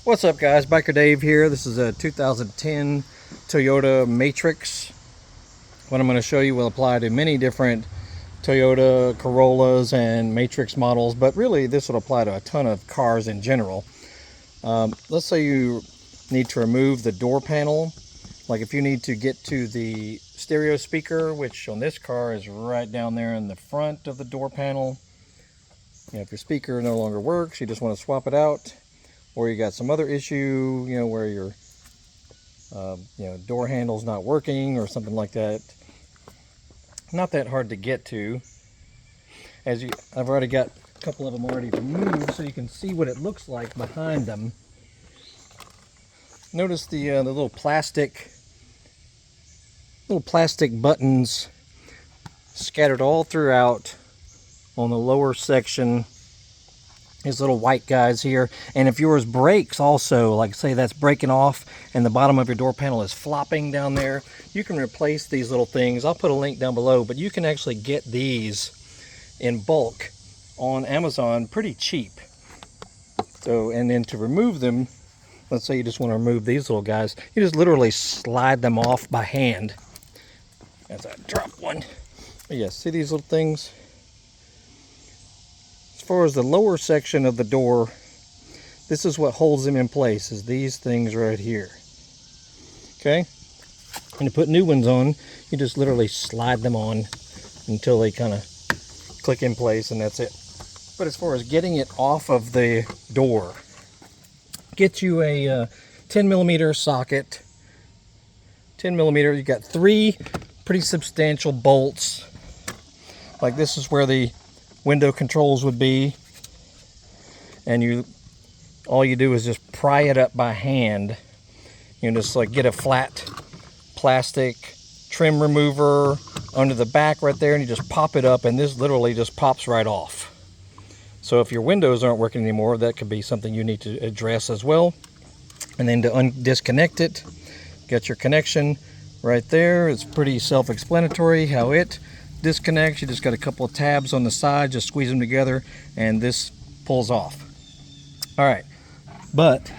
What's up, guys? Biker Dave here. This is a 2010 Toyota Matrix. What I'm going to show you will apply to many different Toyota Corollas and Matrix models, but really this will apply to a ton of cars in general. Let's say you need to remove the door panel. Like if you need to get to the stereo speaker, which on this car is right down there in the front of the door panel. If your speaker no longer works, you just want to swap it out. Or you got some other issue, where your door handle's not working or something like that. Not that hard to get to. I've already got a couple of them already removed, so you can see what it looks like behind them. Notice the little plastic buttons scattered all throughout on the lower section. These little white guys here, and if yours breaks also, like say that's breaking off and the bottom of your door panel is flopping down there, you can replace these little things. I'll put a link down below, but you can actually get these in bulk on Amazon pretty cheap. So, and then to remove them, let's say you just want to remove these little guys, you just literally slide them off by hand. As I drop one. But yeah, see these little things? As far as the lower section of the door, this is what holds them in place, is these things right here. Okay? And to put new ones on, you just literally slide them on until they kind of click in place, and that's it. But as far as getting it off of the door, get you a 10mm socket. 10mm, you got 3 pretty substantial bolts. Like this is where the window controls would be, and all you do is just pry it up by hand. Just like get a flat plastic trim remover under the back right there, and you just pop it up, and this literally just pops right off. So if your windows aren't working anymore, that could be something you need to address as well. And then to disconnect it, get your connection right there. It's pretty self-explanatory how it disconnects. You just got a couple of tabs on the side, just squeeze them together, and this pulls off. All right, but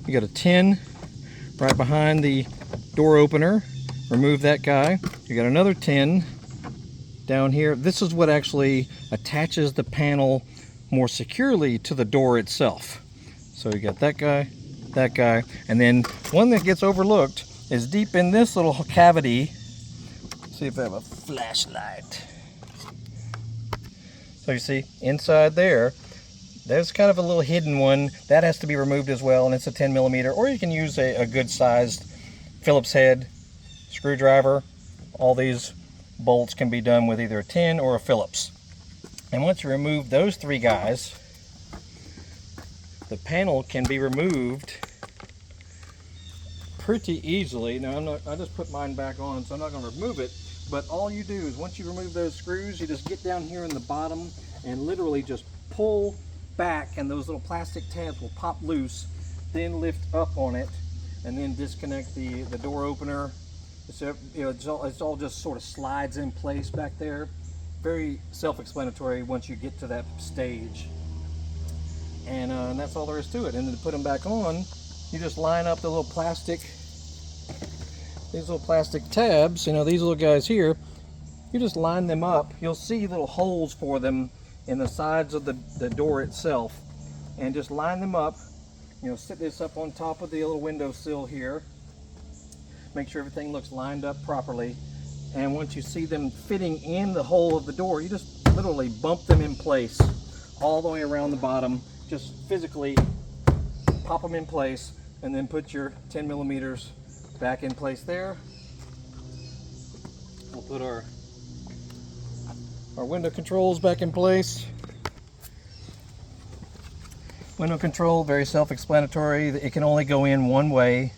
you got a 10 right behind the door opener. Remove that guy. You got another 10 down here. This is what actually attaches the panel more securely to the door itself. So you got that guy, and then one that gets overlooked is deep in this little cavity. See if I have a flashlight. So you see inside there's kind of a little hidden one that has to be removed as well, and it's a 10mm, or you can use a good sized Phillips head screwdriver. All these bolts can be done with either a 10 or a Phillips. And once you remove those 3 guys, the panel can be removed pretty easily. Now I just put mine back on, so I'm not going to remove it. But all you do is once you remove those screws, you just get down here in the bottom and literally just pull back, and those little plastic tabs will pop loose. Then lift up on it, and then disconnect the door opener. So it's all just sort of slides in place back there. Very self-explanatory once you get to that stage. And that's all there is to it. And then to put them back on, you just line up the little plastic. These little plastic tabs, these little guys here, you just line them up. You'll see little holes for them in the sides of the door itself, and just line them up. Sit this up on top of the little windowsill here. Make sure everything looks lined up properly. And once you see them fitting in the hole of the door, you just literally bump them in place all the way around the bottom. Just physically pop them in place, and then put your 10mm back in place there. We'll put our window controls back in place. Window control, very self-explanatory. It can only go in one way.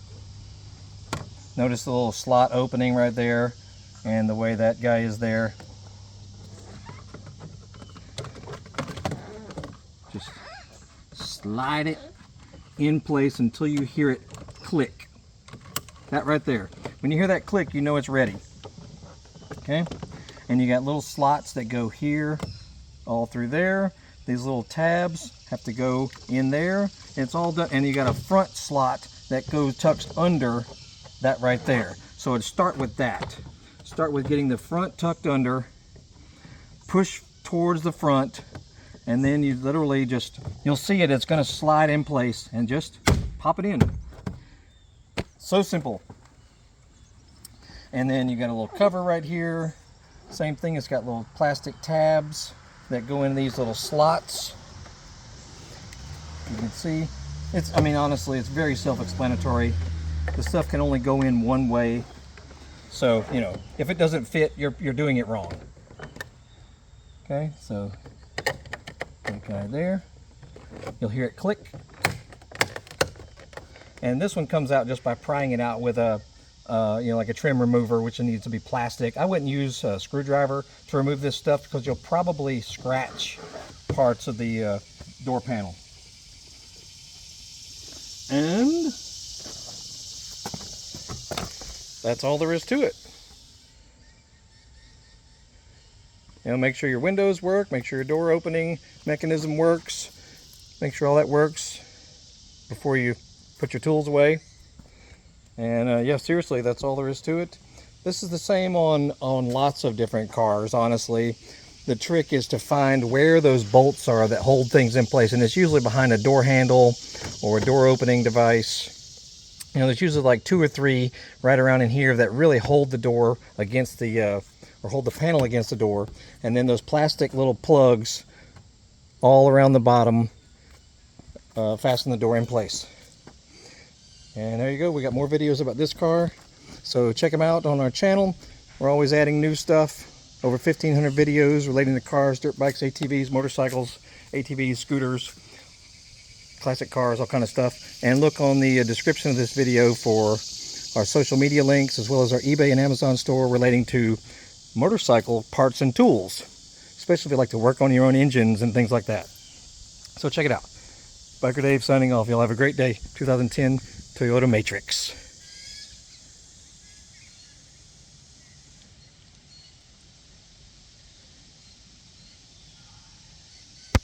Notice the little slot opening right there, and the way that guy is there. Just slide it in place until you hear it click. That right there. When you hear that click, you know it's ready. Okay? And you got little slots that go here, all through there. These little tabs have to go in there, and it's all done. And you got a front slot that tucks under that right there. So it'd start with that. Start with getting the front tucked under, push towards the front, and then you literally just, you'll see it, it's going to slide in place, and just pop it in. So simple. And then you got a little cover right here. Same thing, it's got little plastic tabs that go in these little slots. You can see, I mean, honestly, it's very self-explanatory. The stuff can only go in one way. So, you know, if it doesn't fit, you're doing it wrong. Okay, so okay there. You'll hear it click. And this one comes out just by prying it out with a, you know, like a trim remover, which needs to be plastic. I wouldn't use a screwdriver to remove this stuff because you'll probably scratch parts of the door panel. And that's all there is to it. You know, make sure your windows work, make sure your door opening mechanism works, make sure all that works before you put your tools away. And yeah, seriously, that's all there is to it. This is the same on lots of different cars, honestly. The trick is to find where those bolts are that hold things in place, and it's usually behind a door handle or a door opening device. You know, there's usually like 2 or 3 right around in here that really hold the door against the, or hold the panel against the door. And then those plastic little plugs all around the bottom fasten the door in place. And there you go, we got more videos about this car. So check them out on our channel. We're always adding new stuff. Over 1,500 videos relating to cars, dirt bikes, ATVs, motorcycles, ATVs, scooters, classic cars, all kind of stuff. And look on the description of this video for our social media links, as well as our eBay and Amazon store relating to motorcycle parts and tools, especially if you like to work on your own engines and things like that. So check it out. Biker Dave signing off. Y'all have a great day. 2010 Toyota Matrix.